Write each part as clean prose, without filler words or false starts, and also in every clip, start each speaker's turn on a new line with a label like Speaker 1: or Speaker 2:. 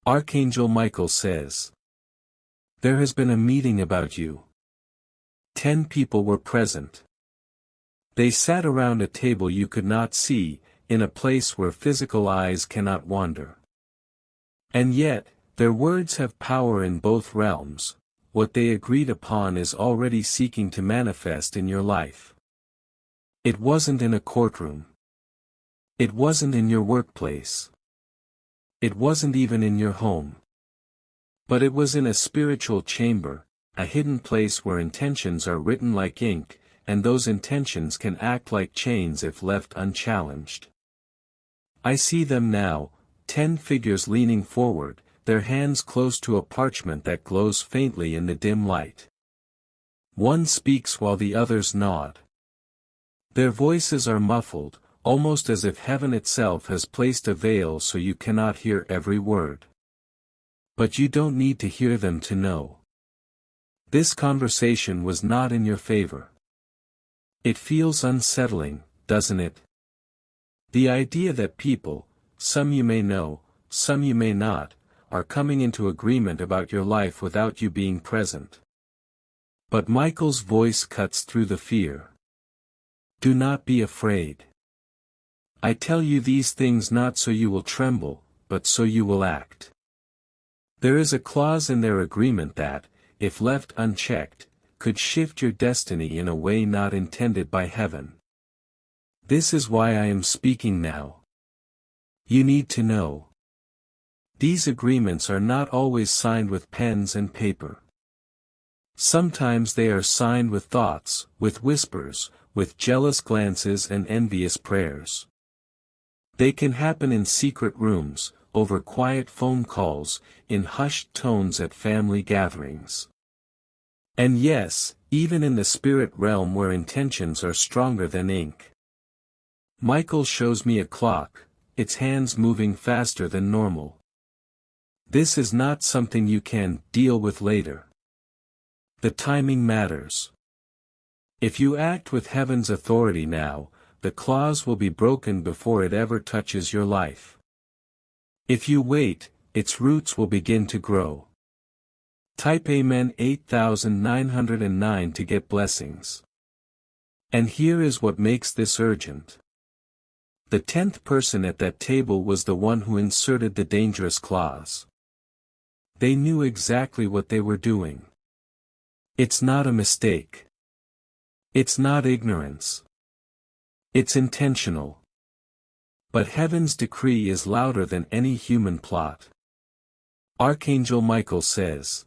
Speaker 1: Archangel Michael says, "There has been a meeting about you." 10 people were present. They sat around a table you could not see, in a place where physical eyes cannot wander. And yet, their words have power in both realms. What they agreed upon is already seeking to manifest in your life. It wasn't in a courtroom. It wasn't in your workplace. It wasn't even in your home. But it was in a spiritual chamber, a hidden place where intentions are written like ink, and those intentions can act like chains if left unchallenged. I see them now, 10 figures leaning forward, their hands close to a parchment that glows faintly in the dim light. One speaks while the others nod. Their voices are muffled, almost as if heaven itself has placed a veil so you cannot hear every word. But you don't need to hear them to know. This conversation was not in your favor. It feels unsettling, doesn't it? The idea that people, some you may know, some you may not, are coming into agreement about your life without you being present. But Michael's voice cuts through the fear. Do not be afraid. I tell you these things not so you will tremble, but so you will act. There is a clause in their agreement that, if left unchecked, could shift your destiny in a way not intended by heaven. This is why I am speaking now. You need to know. These agreements are not always signed with pens and paper. Sometimes they are signed with thoughts, with whispers, with jealous glances and envious prayers. They can happen in secret rooms, over quiet phone calls, in hushed tones at family gatherings. And yes, even in the spirit realm where intentions are stronger than ink. Michael shows me a clock, its hands moving faster than normal. This is not something you can deal with later. The timing matters. If you act with heaven's authority now, the clause will be broken before it ever touches your life. If you wait, its roots will begin to grow. Type Amen 8909 to get blessings. And here is what makes this urgent. The 10th person at that table was the one who inserted the dangerous clause. They knew exactly what they were doing. It's not a mistake. It's not ignorance. It's intentional. But heaven's decree is louder than any human plot. Archangel Michael says.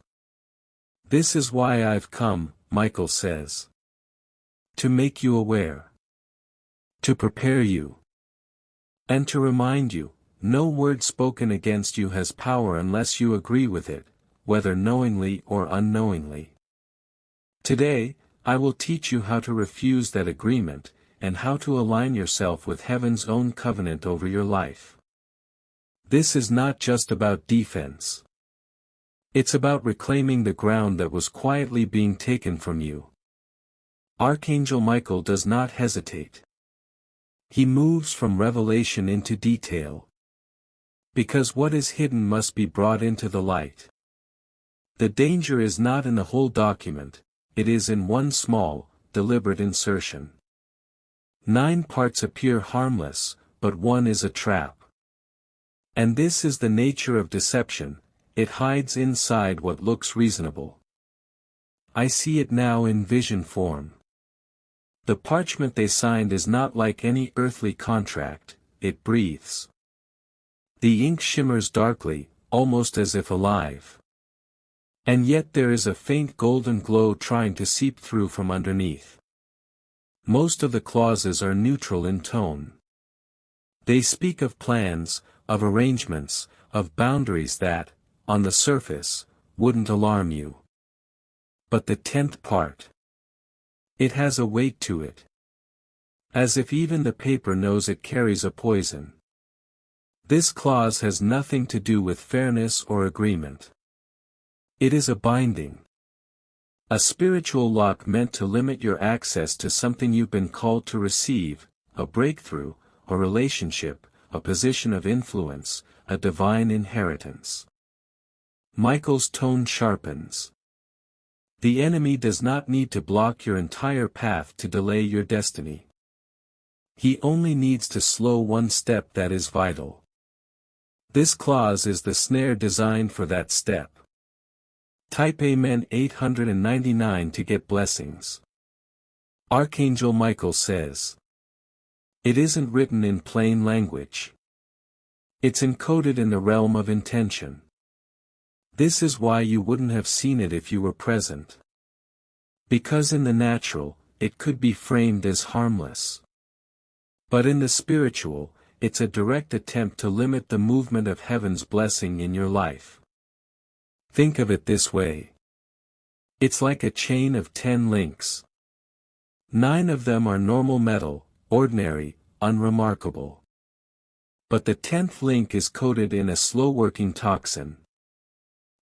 Speaker 1: This is why I've come, Michael says. To make you aware. To prepare you. And to remind you, no word spoken against you has power unless you agree with it, whether knowingly or unknowingly. Today, I will teach you how to refuse that agreement, and how to align yourself with heaven's own covenant over your life. This is not just about defense. It's about reclaiming the ground that was quietly being taken from you. Archangel Michael does not hesitate. He moves from revelation into detail. Because what is hidden must be brought into the light. The danger is not in the whole document, it is in one small, deliberate insertion. 9 parts appear harmless, but one is a trap. And this is the nature of deception, it hides inside what looks reasonable. I see it now in vision form. The parchment they signed is not like any earthly contract, it breathes. The ink shimmers darkly, almost as if alive. And yet there is a faint golden glow trying to seep through from underneath. Most of the clauses are neutral in tone. They speak of plans, of arrangements, of boundaries that, on the surface, wouldn't alarm you. But the 10th part. It has a weight to it. As if even the paper knows it carries a poison. This clause has nothing to do with fairness or agreement. It is a binding. A spiritual lock meant to limit your access to something you've been called to receive, a breakthrough, a relationship, a position of influence, a divine inheritance. Michael's tone sharpens. The enemy does not need to block your entire path to delay your destiny. He only needs to slow one step that is vital. This clause is the snare designed for that step. Type Amen 899 to get blessings. Archangel Michael says. It isn't written in plain language. It's encoded in the realm of intention. This is why you wouldn't have seen it if you were present. Because in the natural, it could be framed as harmless. But in the spiritual, it's a direct attempt to limit the movement of heaven's blessing in your life. Think of it this way. It's like a chain of 10 links. 9 of them are normal metal, ordinary, unremarkable. But the 10th link is coated in a slow-working toxin.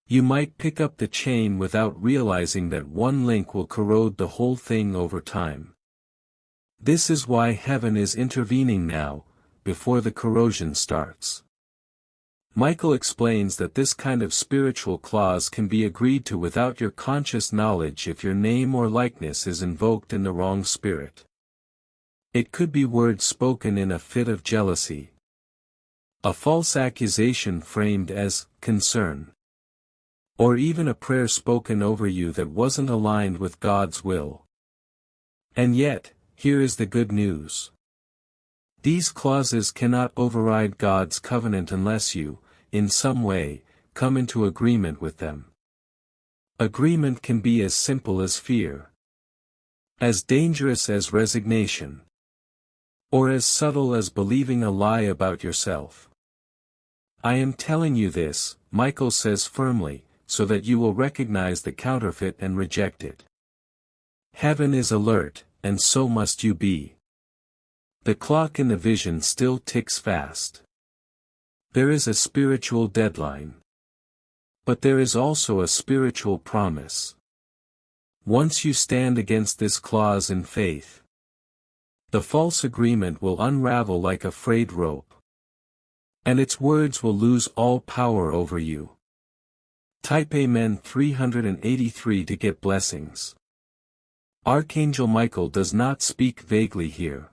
Speaker 1: You might pick up the chain without realizing that one link will corrode the whole thing over time. This is why heaven is intervening now, before the corrosion starts. Michael explains that this kind of spiritual clause can be agreed to without your conscious knowledge if your name or likeness is invoked in the wrong spirit. It could be words spoken in a fit of jealousy. A false accusation framed as concern. Or even a prayer spoken over you that wasn't aligned with God's will. And yet, here is the good news. These clauses cannot override God's covenant unless you, in some way, come into agreement with them. Agreement can be as simple as fear. As dangerous as resignation. Or as subtle as believing a lie about yourself. I am telling you this, Michael says firmly, so that you will recognize the counterfeit and reject it. Heaven is alert, and so must you be. The clock in the vision still ticks fast. There is a spiritual deadline. But there is also a spiritual promise. Once you stand against this clause in faith, the false agreement will unravel like a frayed rope. And its words will lose all power over you. Type Amen 383 to get blessings. Archangel Michael does not speak vaguely here.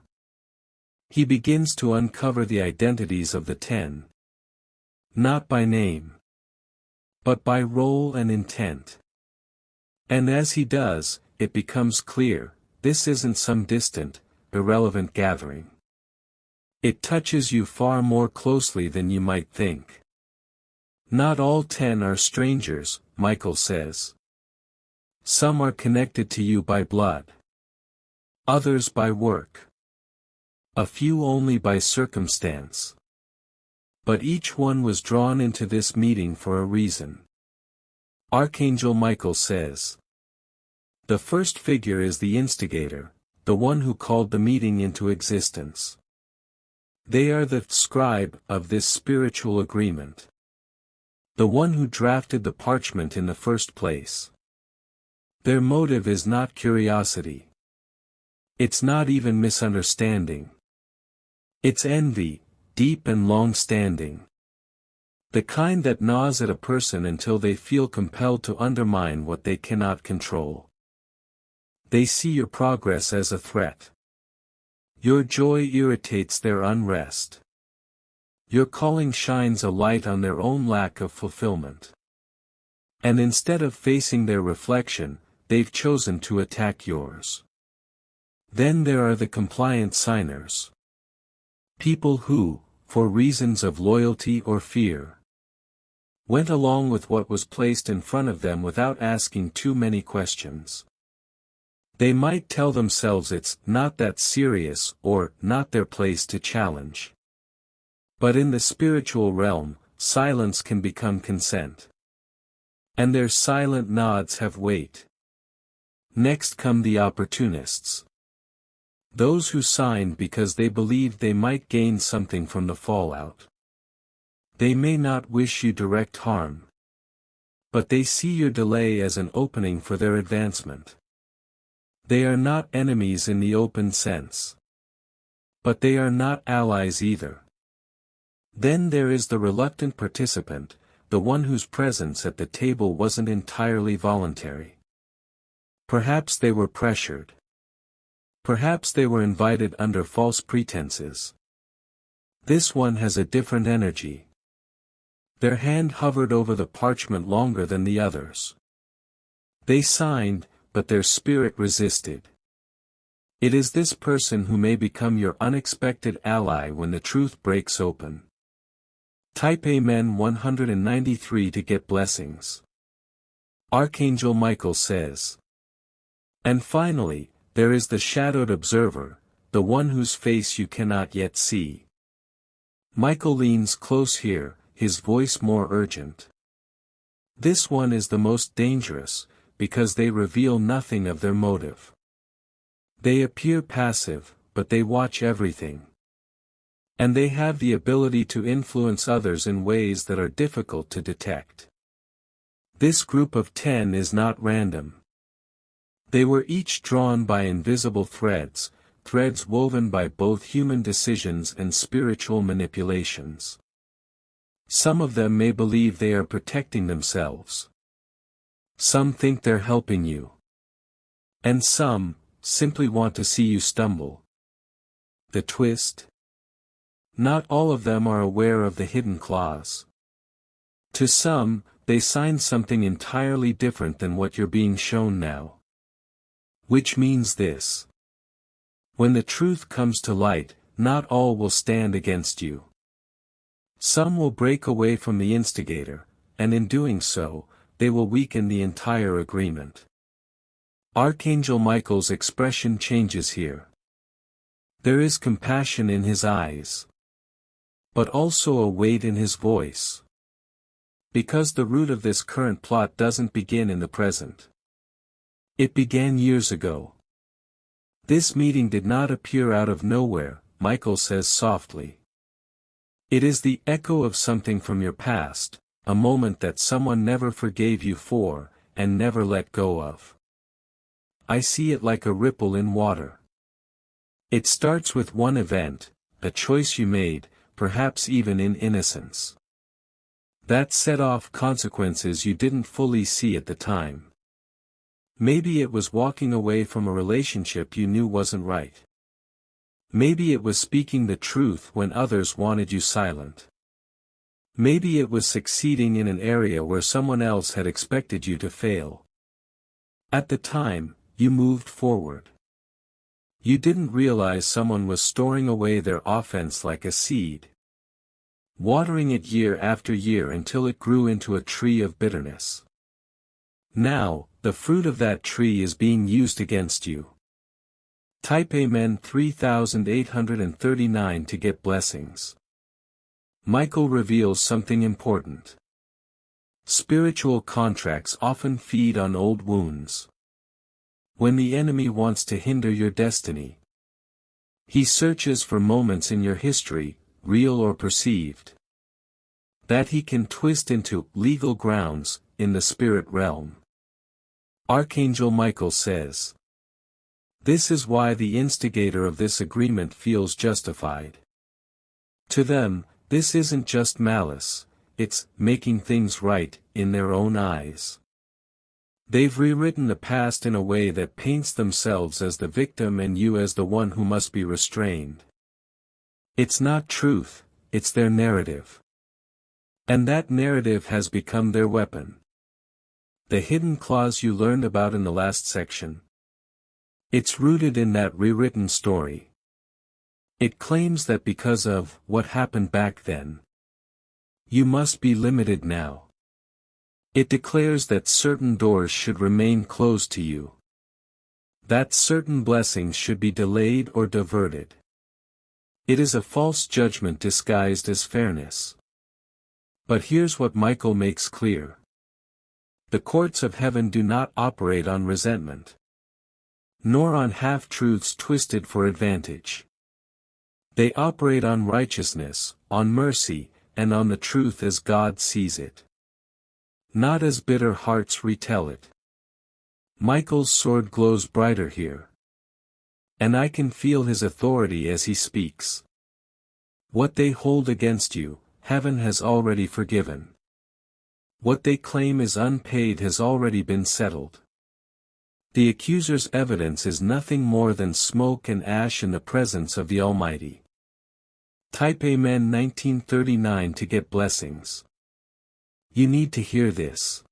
Speaker 1: He begins to uncover the identities of the 10. Not by name. But by role and intent. And as he does, it becomes clear, this isn't some distant, irrelevant gathering. It touches you far more closely than you might think. Not all 10 are strangers, Michael says. Some are connected to you by blood. Others by work. A few only by circumstance. But each one was drawn into this meeting for a reason. Archangel Michael says. The first figure is the instigator, the one who called the meeting into existence. They are the scribe of this spiritual agreement. The one who drafted the parchment in the first place. Their motive is not curiosity. It's not even misunderstanding. It's envy, deep and long-standing. The kind that gnaws at a person until they feel compelled to undermine what they cannot control. They see your progress as a threat. Your joy irritates their unrest. Your calling shines a light on their own lack of fulfillment. And instead of facing their reflection, they've chosen to attack yours. Then there are the compliant signers. People who, for reasons of loyalty or fear, went along with what was placed in front of them without asking too many questions. They might tell themselves it's not that serious or not their place to challenge. But in the spiritual realm, silence can become consent. And their silent nods have weight. Next come the opportunists. Those who signed because they believed they might gain something from the fallout. They may not wish you direct harm. But they see your delay as an opening for their advancement. They are not enemies in the open sense. But they are not allies either. Then there is the reluctant participant, the one whose presence at the table wasn't entirely voluntary. Perhaps they were pressured. Perhaps they were invited under false pretenses. This one has a different energy. Their hand hovered over the parchment longer than the others. They signed, but their spirit resisted. It is this person who may become your unexpected ally when the truth breaks open. Type Amen 193 to get blessings. Archangel Michael says. And finally, there is the shadowed observer, the one whose face you cannot yet see. Michael leans close here, his voice more urgent. This one is the most dangerous, because they reveal nothing of their motive. They appear passive, but they watch everything. And they have the ability to influence others in ways that are difficult to detect. This group of 10 is not random. They were each drawn by invisible threads, threads woven by both human decisions and spiritual manipulations. Some of them may believe they are protecting themselves. Some think they're helping you. And some simply want to see you stumble. The twist? Not all of them are aware of the hidden clause. To some, they sign something entirely different than what you're being shown now. Which means this. When the truth comes to light, not all will stand against you. Some will break away from the instigator, and in doing so, they will weaken the entire agreement. Archangel Michael's expression changes here. There is compassion in his eyes. But also a weight in his voice. Because the root of this current plot doesn't begin in the present. It began years ago. This meeting did not appear out of nowhere, Michael says softly. It is the echo of something from your past, a moment that someone never forgave you for, and never let go of. I see it like a ripple in water. It starts with one event, a choice you made, perhaps even in innocence. That set off consequences you didn't fully see at the time. Maybe it was walking away from a relationship you knew wasn't right. Maybe it was speaking the truth when others wanted you silent. Maybe it was succeeding in an area where someone else had expected you to fail. At the time, you moved forward. You didn't realize someone was storing away their offense like a seed, watering it year after year until it grew into a tree of bitterness. Now, the fruit of that tree is being used against you. Type Amen 3839 to get blessings. Michael reveals something important. Spiritual contracts often feed on old wounds. When the enemy wants to hinder your destiny, he searches for moments in your history, real or perceived, that he can twist into legal grounds in the spirit realm. Archangel Michael says. This is why the instigator of this agreement feels justified. To them, this isn't just malice, it's making things right in their own eyes. They've rewritten the past in a way that paints themselves as the victim and you as the one who must be restrained. It's not truth, it's their narrative. And that narrative has become their weapon. The hidden clause you learned about in the last section. It's rooted in that rewritten story. It claims that because of what happened back then, you must be limited now. It declares that certain doors should remain closed to you. That certain blessings should be delayed or diverted. It is a false judgment disguised as fairness. But here's what Michael makes clear. The courts of heaven do not operate on resentment, nor on half-truths twisted for advantage. They operate on righteousness, on mercy, and on the truth as God sees it. Not as bitter hearts retell it. Michael's sword glows brighter here. And I can feel his authority as he speaks. What they hold against you, heaven has already forgiven. What they claim is unpaid has already been settled. The accuser's evidence is nothing more than smoke and ash in the presence of the Almighty. Type Amen 1939 to get blessings. You need to hear this.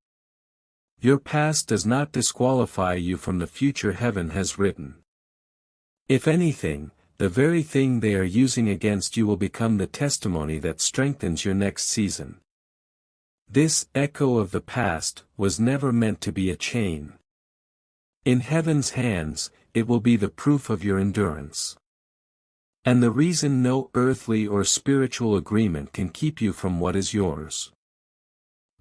Speaker 1: Your past does not disqualify you from the future heaven has written. If anything, the very thing they are using against you will become the testimony that strengthens your next season. This echo of the past was never meant to be a chain. In heaven's hands, it will be the proof of your endurance. And the reason no earthly or spiritual agreement can keep you from what is yours.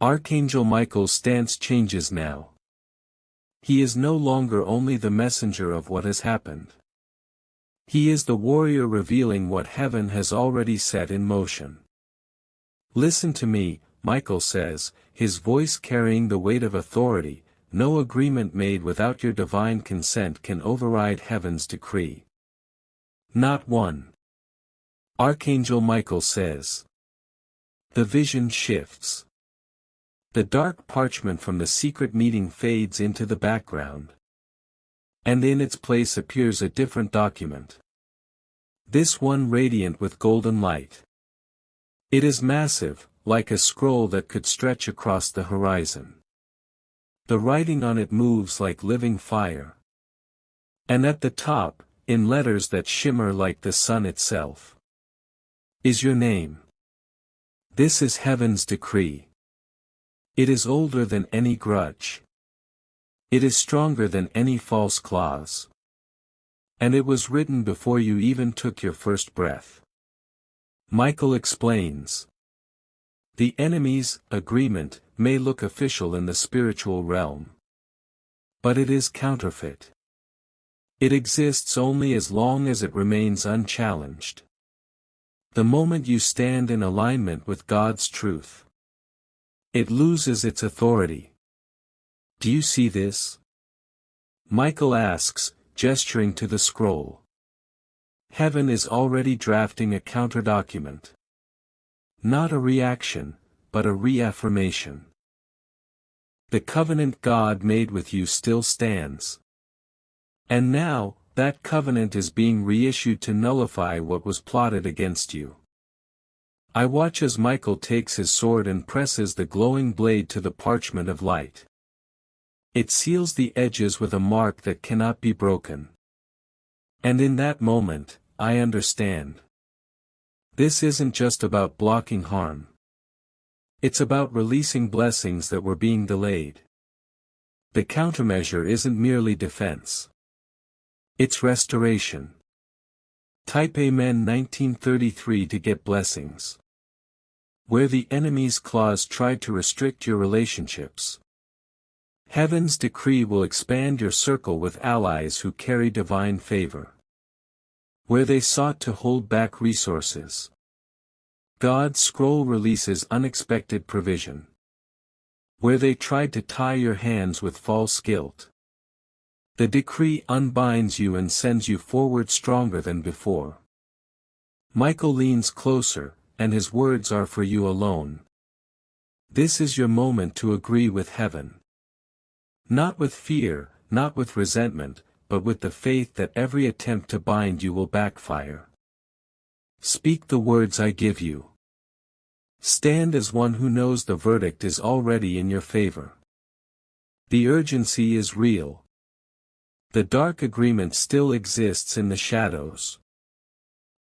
Speaker 1: Archangel Michael's stance changes now. He is no longer only the messenger of what has happened. He is the warrior revealing what heaven has already set in motion. Listen to me, Michael says, his voice carrying the weight of authority. No agreement made without your divine consent can override heaven's decree. Not one. Archangel Michael says. The vision shifts. The dark parchment from the secret meeting fades into the background. And in its place appears a different document. This one radiant with golden light. It is massive, like a scroll that could stretch across the horizon. The writing on it moves like living fire. And at the top, in letters that shimmer like the sun itself, is your name. This is heaven's decree. It is older than any grudge. It is stronger than any false clause. And it was written before you even took your first breath. Michael explains. The enemy's agreement may look official in the spiritual realm. But it is counterfeit. It exists only as long as it remains unchallenged. The moment you stand in alignment with God's truth, it loses its authority. Do you see this? Michael asks, gesturing to the scroll. Heaven is already drafting a counterdocument. Not a reaction, but a reaffirmation. The covenant God made with you still stands. And now, that covenant is being reissued to nullify what was plotted against you. I watch as Michael takes his sword and presses the glowing blade to the parchment of light. It seals the edges with a mark that cannot be broken. And in that moment, I understand. This isn't just about blocking harm. It's about releasing blessings that were being delayed. The countermeasure isn't merely defense. It's restoration. Type Amen 1933 to get blessings. Where the enemy's claws tried to restrict your relationships, heaven's decree will expand your circle with allies who carry divine favor. Where they sought to hold back resources, God's scroll releases unexpected provision. Where they tried to tie your hands with false guilt, the decree unbinds you and sends you forward stronger than before. Michael leans closer, and his words are for you alone. This is your moment to agree with heaven. Not with fear, not with resentment, but with the faith that every attempt to bind you will backfire. Speak the words I give you. Stand as one who knows the verdict is already in your favor. The urgency is real. The dark agreement still exists in the shadows.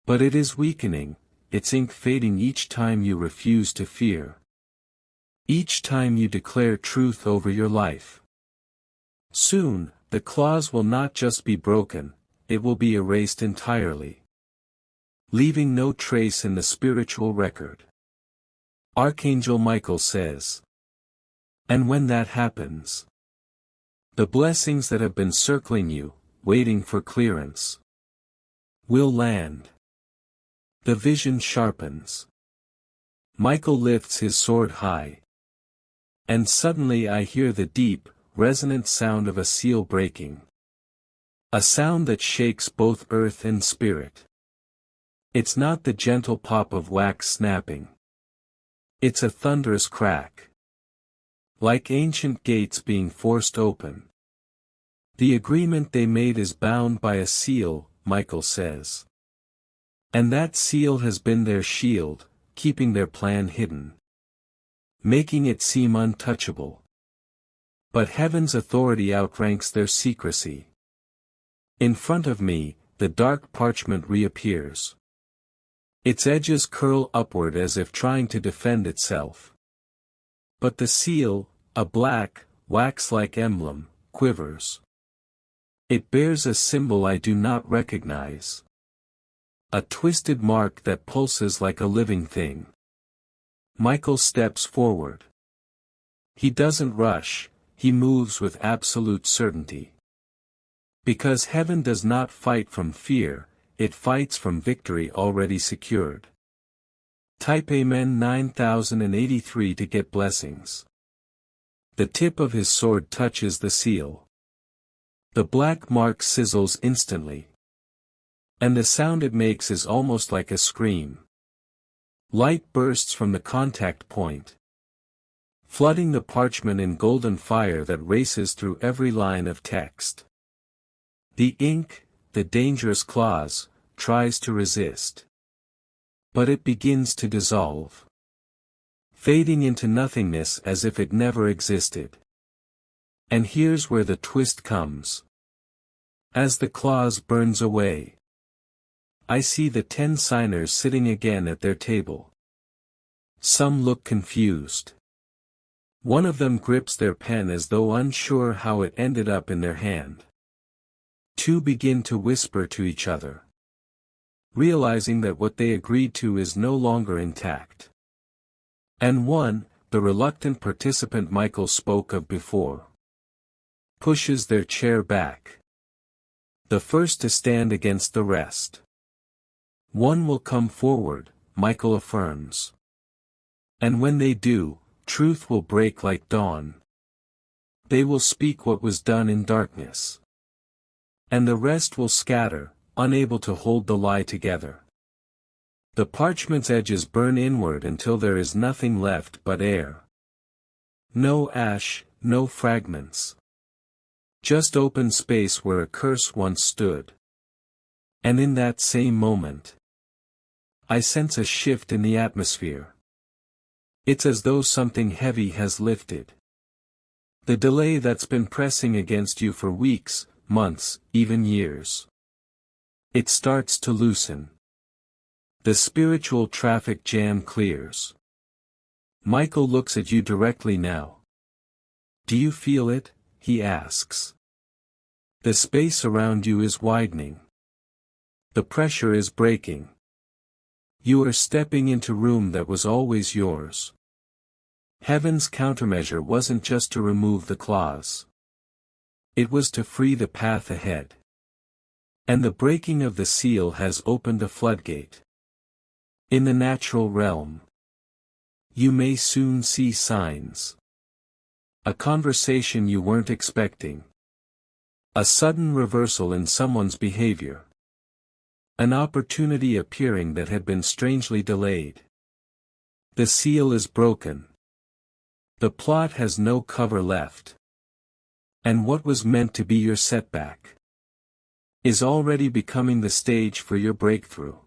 Speaker 1: But it is weakening, its ink fading each time you refuse to fear. Each time you declare truth over your life. Soon, the clause will not just be broken, it will be erased entirely, leaving no trace in the spiritual record. Archangel Michael says. And when that happens, the blessings that have been circling you, waiting for clearance, will land. The vision sharpens. Michael lifts his sword high. And suddenly I hear the deep, resonant sound of a seal breaking. A sound that shakes both earth and spirit. It's not the gentle pop of wax snapping. It's a thunderous crack. like ancient gates being forced open. The agreement they made is bound by a seal, Michael says. And that seal has been their shield, keeping their plan hidden, making it seem untouchable. But heaven's authority outranks their secrecy. In front of me, the dark parchment reappears. Its edges curl upward as if trying to defend itself. But the seal, a black, wax-like emblem, quivers. It bears a symbol I do not recognize. A twisted mark that pulses like a living thing. Michael steps forward. He doesn't rush, he moves with absolute certainty. Because heaven does not fight from fear, it fights from victory already secured. Type Amen 9083 to get blessings. The tip of his sword touches the seal. The black mark sizzles instantly. And the sound it makes is almost like a scream. Light bursts from the contact point, flooding the parchment in golden fire that races through every line of text. The ink, the dangerous clause, tries to resist. But it begins to dissolve, fading into nothingness as if it never existed. And here's where the twist comes. As the clause burns away, I see the 10 signers sitting again at their table. Some look confused. One of them grips their pen as though unsure how it ended up in their hand. 2 begin to whisper to each other, realizing that what they agreed to is no longer intact. And 1, the reluctant participant Michael spoke of before, pushes their chair back. The first to stand against the rest. 1 will come forward, Michael affirms. And when they do, truth will break like dawn. They will speak what was done in darkness. And the rest will scatter, unable to hold the lie together. The parchment's edges burn inward until there is nothing left but air. No ash, no fragments. Just open space where a curse once stood. And in that same moment, I sense a shift in the atmosphere. It's as though something heavy has lifted. The delay that's been pressing against you for weeks, months, even years. It starts to loosen. The spiritual traffic jam clears. Michael looks at you directly now. Do you feel it? He asks. The space around you is widening. The pressure is breaking. You are stepping into room that was always yours. Heaven's countermeasure wasn't just to remove the clause. It was to free the path ahead. And the breaking of the seal has opened a floodgate. In the natural realm, you may soon see signs. A conversation you weren't expecting. A sudden reversal in someone's behavior. An opportunity appearing that had been strangely delayed. The seal is broken. The plot has no cover left. And what was meant to be your setback is already becoming the stage for your breakthrough.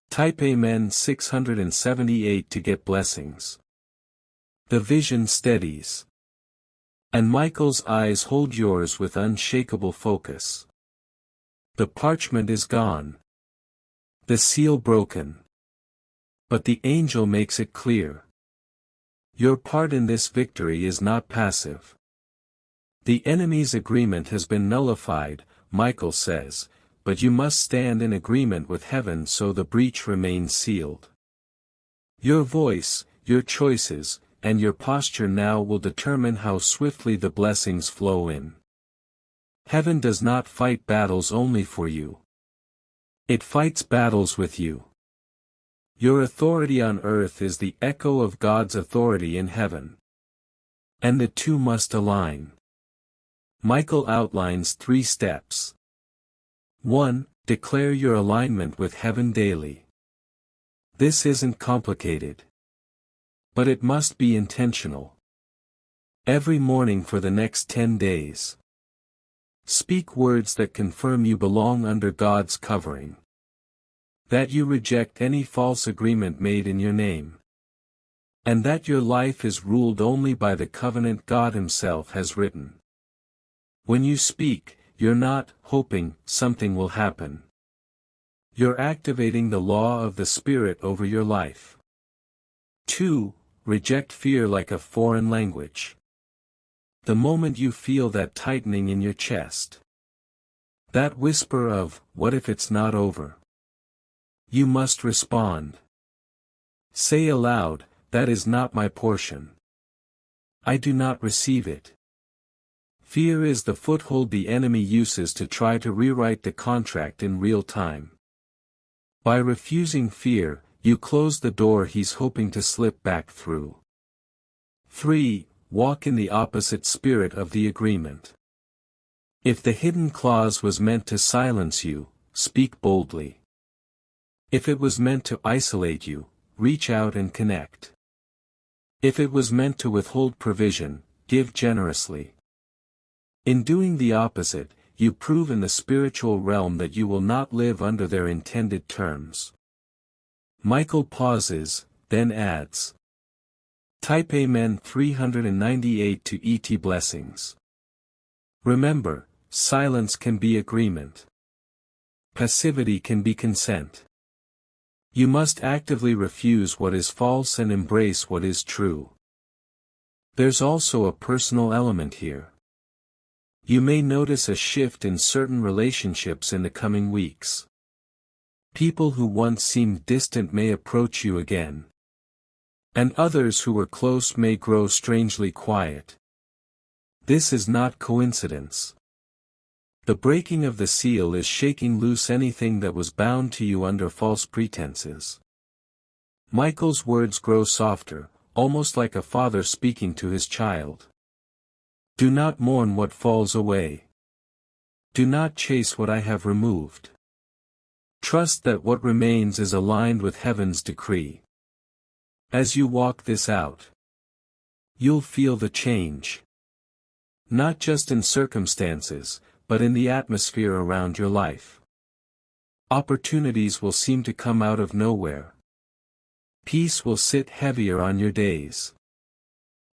Speaker 1: Type Amen 678 to get blessings. The vision steadies. And Michael's eyes hold yours with unshakable focus. The parchment is gone. The seal broken. But the angel makes it clear. Your part in this victory is not passive. The enemy's agreement has been nullified, Michael says, but you must stand in agreement with heaven so the breach remains sealed. Your voice, your choices, and your posture now will determine how swiftly the blessings flow in. Heaven does not fight battles only for you. It fights battles with you. Your authority on earth is the echo of God's authority in heaven. And the two must align. Michael outlines 3 steps. 1. Declare your alignment with heaven daily. This isn't complicated. But it must be intentional. Every morning for the next 10 days. Speak words that confirm you belong under God's covering. That you reject any false agreement made in your name. And that your life is ruled only by the covenant God Himself has written. When you speak, you're not hoping something will happen. You're activating the law of the Spirit over your life. 2. Reject fear like a foreign language. The moment you feel that tightening in your chest, that whisper of, "What if it's not over?" you must respond. Say aloud, "That is not my portion. I do not receive it." Fear is the foothold the enemy uses to try to rewrite the contract in real time. By refusing fear, you close the door he's hoping to slip back through. 3. Walk in the opposite spirit of the agreement. If the hidden clause was meant to silence you, speak boldly. If it was meant to isolate you, reach out and connect. If it was meant to withhold provision, give generously. In doing the opposite, you prove in the spiritual realm that you will not live under their intended terms. Michael pauses, then adds. Type Amen 398 to ET Blessings. Remember, silence can be agreement. Passivity can be consent. You must actively refuse what is false and embrace what is true. There's also a personal element here. You may notice a shift in certain relationships in the coming weeks. People who once seemed distant may approach you again. And others who were close may grow strangely quiet. This is not coincidence. The breaking of the seal is shaking loose anything that was bound to you under false pretenses. Michael's words grow softer, almost like a father speaking to his child. Do not mourn what falls away. Do not chase what I have removed. Trust that what remains is aligned with heaven's decree. As you walk this out, you'll feel the change. Not just in circumstances, but in the atmosphere around your life. Opportunities will seem to come out of nowhere. Peace will sit heavier on your days.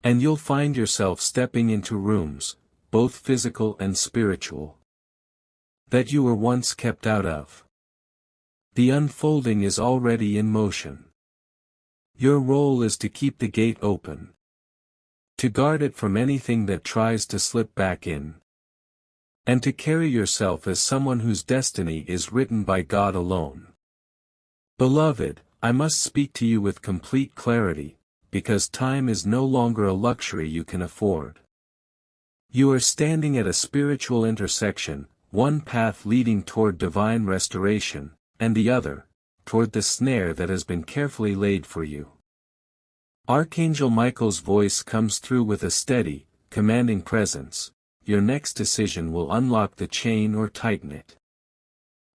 Speaker 1: And you'll find yourself stepping into rooms, both physical and spiritual, that you were once kept out of. The unfolding is already in motion. Your role is to keep the gate open. To guard it from anything that tries to slip back in. And to carry yourself as someone whose destiny is written by God alone. Beloved, I must speak to you with complete clarity, because time is no longer a luxury you can afford. You are standing at a spiritual intersection, one path leading toward divine restoration, and the other, toward the snare that has been carefully laid for you. Archangel Michael's voice comes through with a steady, commanding presence. Your next decision will unlock the chain or tighten it.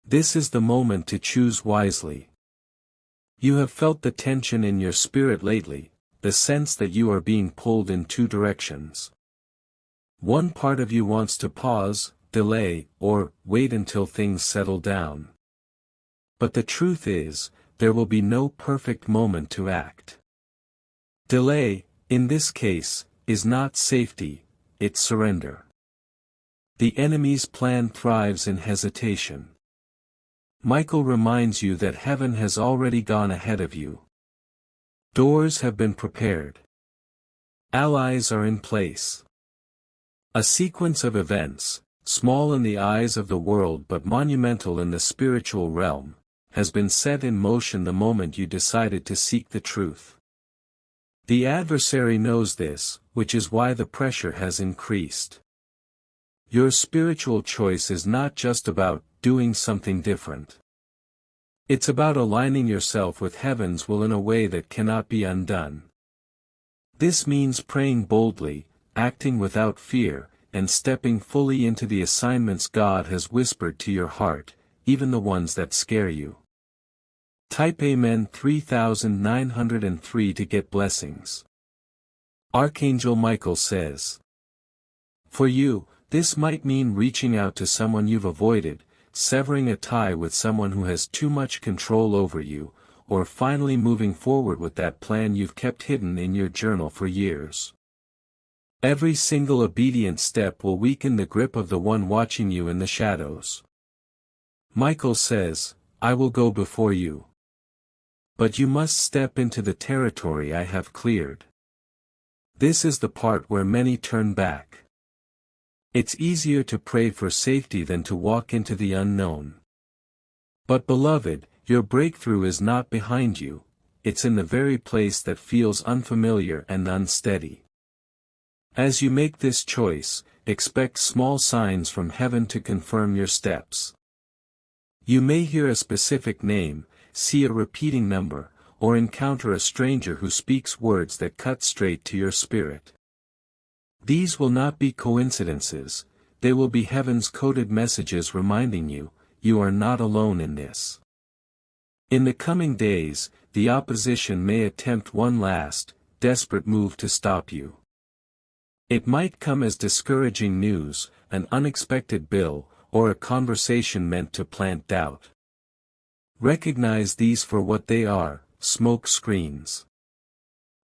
Speaker 1: This is the moment to choose wisely. You have felt the tension in your spirit lately, the sense that you are being pulled in two directions. One part of you wants to pause, delay, or wait until things settle down. But the truth is, there will be no perfect moment to act. Delay, in this case, is not safety, it's surrender. The enemy's plan thrives in hesitation. Michael reminds you that heaven has already gone ahead of you. Doors have been prepared. Allies are in place. A sequence of events, small in the eyes of the world but monumental in the spiritual realm, has been set in motion the moment you decided to seek the truth. The adversary knows this, which is why the pressure has increased. Your spiritual choice is not just about doing something different. It's about aligning yourself with heaven's will in a way that cannot be undone. This means praying boldly, acting without fear, and stepping fully into the assignments God has whispered to your heart, even the ones that scare you. Type Amen 3903 to get blessings. Archangel Michael says. For you, this might mean reaching out to someone you've avoided, severing a tie with someone who has too much control over you, or finally moving forward with that plan you've kept hidden in your journal for years. Every single obedient step will weaken the grip of the one watching you in the shadows. Michael says, I will go before you. But you must step into the territory I have cleared. This is the part where many turn back. It's easier to pray for safety than to walk into the unknown. But beloved, your breakthrough is not behind you, it's in the very place that feels unfamiliar and unsteady. As you make this choice, expect small signs from heaven to confirm your steps. You may hear a specific name, see a repeating number, or encounter a stranger who speaks words that cut straight to your spirit. These will not be coincidences, they will be heaven's coded messages reminding you, you are not alone in this. In the coming days, the opposition may attempt one last, desperate move to stop you. It might come as discouraging news, an unexpected bill, or a conversation meant to plant doubt. Recognize these for what they are, smoke screens.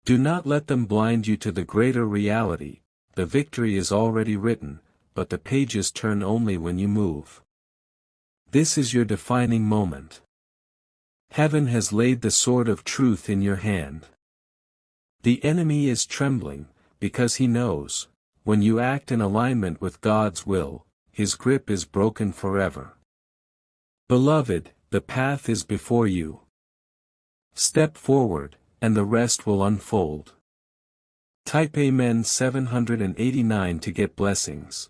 Speaker 1: Do not let them blind you to the greater reality. The victory is already written, but the pages turn only when you move. This is your defining moment. Heaven has laid the sword of truth in your hand. The enemy is trembling, because he knows, when you act in alignment with God's will, his grip is broken forever. Beloved, the path is before you. Step forward, and the rest will unfold. Type Amen 789 to get blessings.